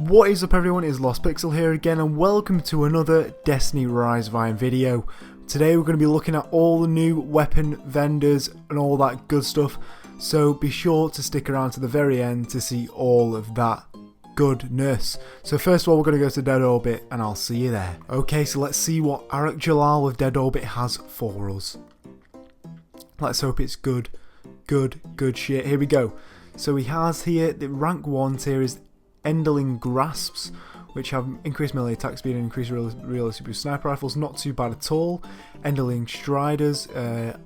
What is up everyone, it's Lost Pixel here again and welcome to another Destiny Rise of Iron video. Today we're going to be looking at all the new weapon vendors and all that good stuff, so be sure to stick around to the very end to see all of that goodness. So first of all we're going to go to Dead Orbit and I'll see you there. Okay, so let's see what Arik Jalal of Dead Orbit has for us. Let's hope it's good shit. Here we go. So he has here, the rank 1 tier is Enderling Grasps, which have increased melee attack speed and increased realistic boost sniper rifles, not too bad at all. Enderling Striders,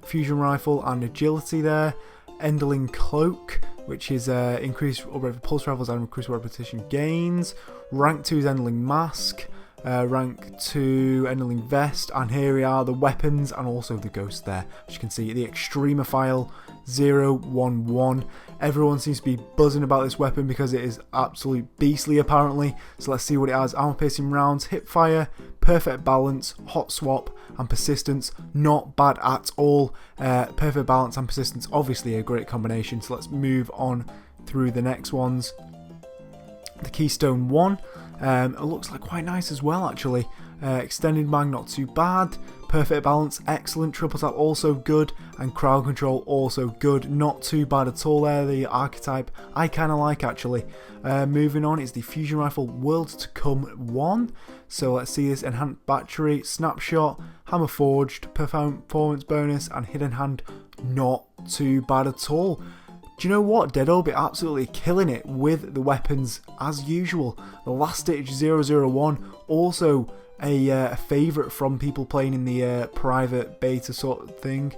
fusion rifle and agility there. Enderling Cloak, which is increased upgrade for pulse rifles and increased repetition gains. Rank 2 is Enderling Mask. Rank 2 Enderling Vest, and here we are the weapons and also the ghost there. As you can see, the Extremophile 011. Everyone seems to be buzzing about this weapon because it is absolutely beastly apparently. So let's see what it has. Armor piercing rounds, hip fire, perfect balance, hot swap and persistence. Not bad at all. Perfect balance and persistence, obviously a great combination. So let's move on through the next ones. The Keystone 1. It looks like quite nice as well actually. Extended mag, not too bad. Perfect balance, excellent. Triple tap, also good. And crowd control, also good. Not too bad at all there. The archetype I kind of like actually. Moving on is the fusion rifle World to Come 1. So let's see this. Enhanced battery, snapshot, hammer forged, performance bonus and hidden hand. Not too bad at all. Do you know what? Dead Orbit absolutely killing it with the weapons as usual. The Last Ditch 001, also a favourite from people playing in the private beta sort of thing.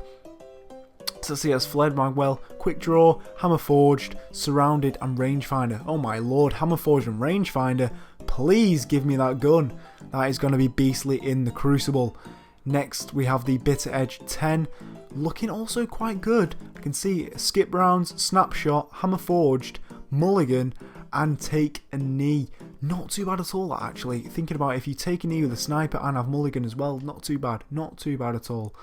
So let's see, as Fled Magwell, Quick Draw, Hammer Forged, Surrounded and Rangefinder. Oh my lord, Hammer Forged and Rangefinder, please give me that gun. That is going to be beastly in the Crucible. Next we have the Bitter Edge 10. Looking also quite good. I can see skip rounds, snapshot, hammer forged, mulligan and take a knee. Not too bad at all actually. Thinking about it, if you take a knee with a sniper and have mulligan as well, not too bad at all.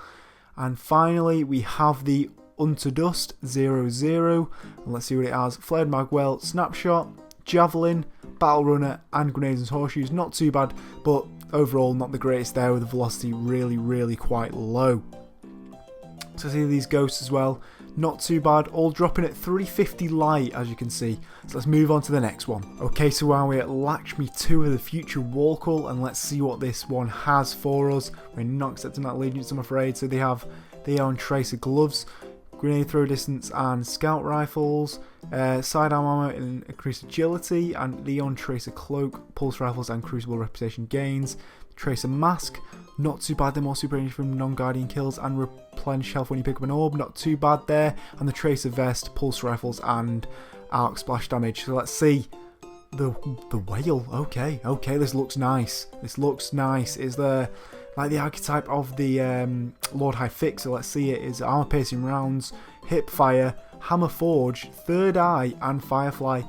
And finally we have the Unto Dust 00. And let's see what it has. Flared Magwell, snapshot, javelin, battle runner and grenades and horseshoes. Not too bad, but overall not the greatest there, with the velocity really quite low. So see these ghosts as well, not too bad, all dropping at 350 light as you can see. So let's move on to the next one. Okay, so now we're at Laxmi 2 of the Future War Call, and let's see what this one has for us. We're not accepting that allegiance, I'm afraid. So they are on Tracer gloves, grenade throw distance and scout rifles, sidearm armor and increased agility, and Leon Tracer cloak, pulse rifles and crucible reputation gains. Tracer mask, not too bad, they're more super range from non-guardian kills and replenish health when you pick up an orb, not too bad there. And the Tracer vest, pulse rifles and arc splash damage. So let's see the whale. Okay, this looks nice. Is the like the archetype of the Lord High Fix. So let's see, it is armor piercing rounds, hip fire, hammer forge, third eye and firefly.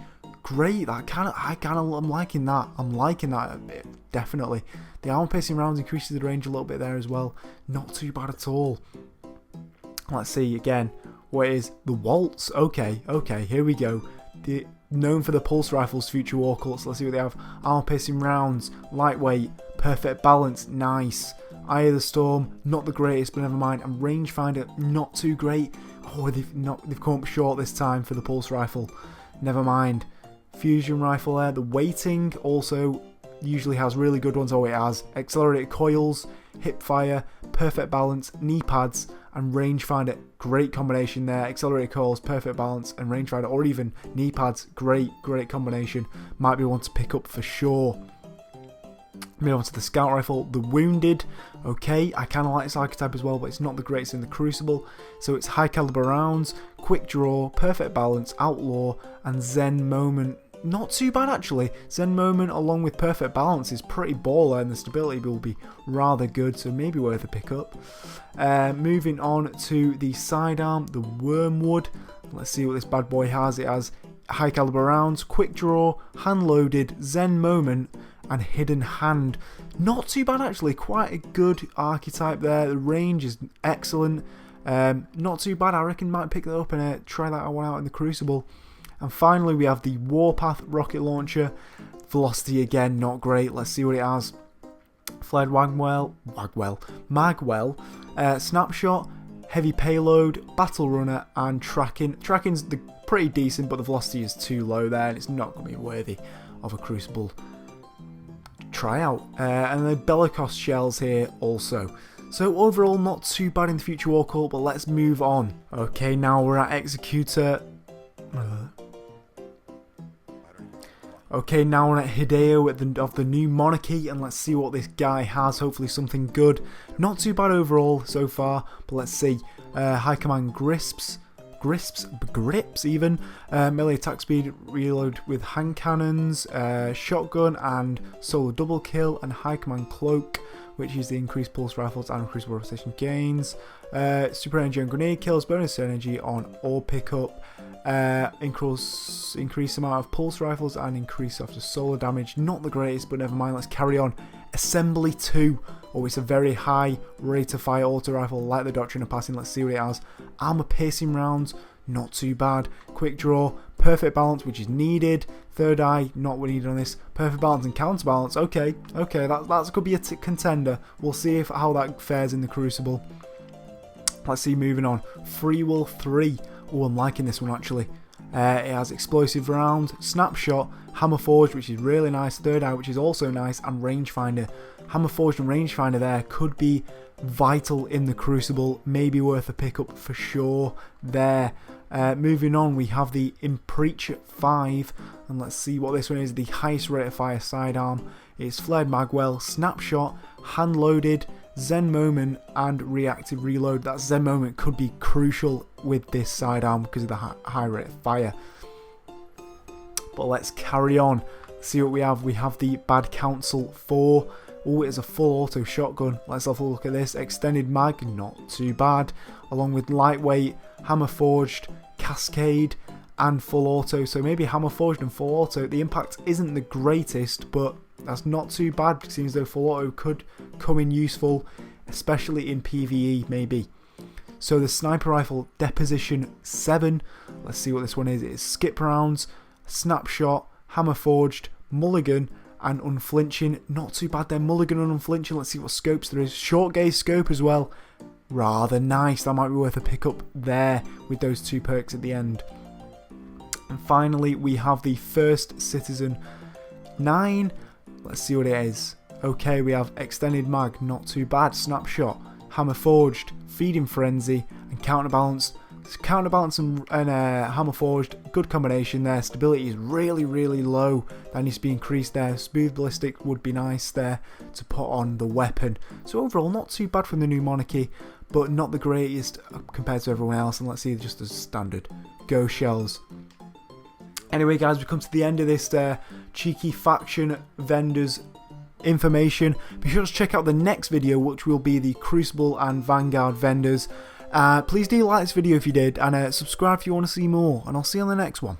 Great, I'm liking that. I'm liking that a bit, definitely. The armor piercing rounds increases the range a little bit there as well. Not too bad at all. Let's see again. What is the Waltz? Okay, here we go. Known for the pulse rifles, Future War Cults. Let's see what they have. Armor piercing rounds, lightweight, perfect balance, nice. Eye of the Storm, not the greatest, but never mind. And rangefinder, not too great. Oh, they've come up short this time for the pulse rifle. Never mind. Fusion rifle there. The weighting also usually has really good ones. Oh, it has accelerated coils, hip fire, perfect balance, knee pads and rangefinder. Great combination there. Accelerated coils, perfect balance and rangefinder, or even knee pads. Great combination. Might be one to pick up for sure. Move on to the scout rifle, the Wounded. Okay, I kind of like this archetype as well, but it's not the greatest in the Crucible. So it's high caliber rounds, quick draw, perfect balance, outlaw and Zen Moment. Not too bad actually. Zen Moment along with perfect balance is pretty baller, and the stability will be rather good, so maybe worth a pick up. Moving on to the sidearm, the Wormwood. Let's see what this bad boy has. It has high caliber rounds, quick draw, hand loaded, Zen Moment and hidden hand. Not too bad actually, quite a good archetype there. The range is excellent. Not too bad, I reckon might pick that up and try that one out in the Crucible. And finally we have the Warpath rocket launcher. Velocity again, not great. Let's see what it has. Flared Magwell, Snapshot, Heavy Payload, Battle Runner, and Tracking. Tracking's pretty decent, but the velocity is too low there, and it's not going to be worthy of a Crucible tryout. And the Bellicose shells here also. So overall, not too bad in the Future War Cult, but let's move on. Okay, now we're at Executor. Okay, now we're at Hideo of the new monarchy, and let's see what this guy has. Hopefully something good. Not too bad overall so far, but let's see. High Command Grips even. Melee attack speed, reload with hand cannons, shotgun and solo double kill, and High Command Cloak, which is the increased pulse rifles and increased rotation gains. Super energy on grenade kills, bonus energy on ore pickup. Increase amount of pulse rifles and increase after solar damage. Not the greatest, but never mind, let's carry on. Assembly 2. Oh, it's a very high rate of fire auto rifle, like the Doctrine of Passing. Let's see what it has. Armor piercing rounds, not too bad. Quick draw, perfect balance, which is needed. Third eye, not what needed on this. Perfect balance and counterbalance. Okay, that could be a contender. We'll see how that fares in the Crucible. Let's see, moving on. Free Will 3. Oh, I'm liking this one actually. It has explosive round, snapshot, hammer forged, which is really nice, third eye, which is also nice, and rangefinder. Hammer forged and rangefinder there could be vital in the Crucible, maybe worth a pickup for sure there. Moving on, we have the Impreach 5, and let's see what this one is. The highest rate of fire sidearm. It's flared magwell, snapshot, hand loaded, Zen Moment, and reactive reload. That Zen Moment could be crucial with this sidearm because of the high rate of fire. But let's carry on. See what we have. We have the Bad Counsel 4. Oh, it's a full auto shotgun. Let's have a look at this. Extended mag, not too bad. Along with lightweight, hammer forged, cascade, and full auto. So maybe hammer forged and full auto. The impact isn't the greatest, but that's not too bad. It seems though full auto could come in useful, especially in PvE maybe. So the sniper rifle Deposition 7. Let's see what this one is. It's skip rounds, snapshot, hammer forged, mulligan, and unflinching. Not too bad there. Mulligan and unflinching. Let's see what scopes there is. Short gaze scope as well. Rather nice. That might be worth a pickup there with those two perks at the end. And finally, we have the First Citizen 9. Let's see what it is. Okay, we have extended mag, not too bad. Snapshot, hammer forged, feeding frenzy, and counterbalance. Counterbalance and hammer forged, good combination there. Stability is really low. That needs to be increased there. Smooth ballistic would be nice there to put on the weapon. So overall, not too bad from the new monarchy, but not the greatest compared to everyone else. And let's see, just as standard. Go shells. Anyway guys, we come to the end of this cheeky faction vendors information. Be sure to check out the next video, which will be the Crucible and Vanguard vendors. Please do like this video if you did, and subscribe if you want to see more, and I'll see you on the next one.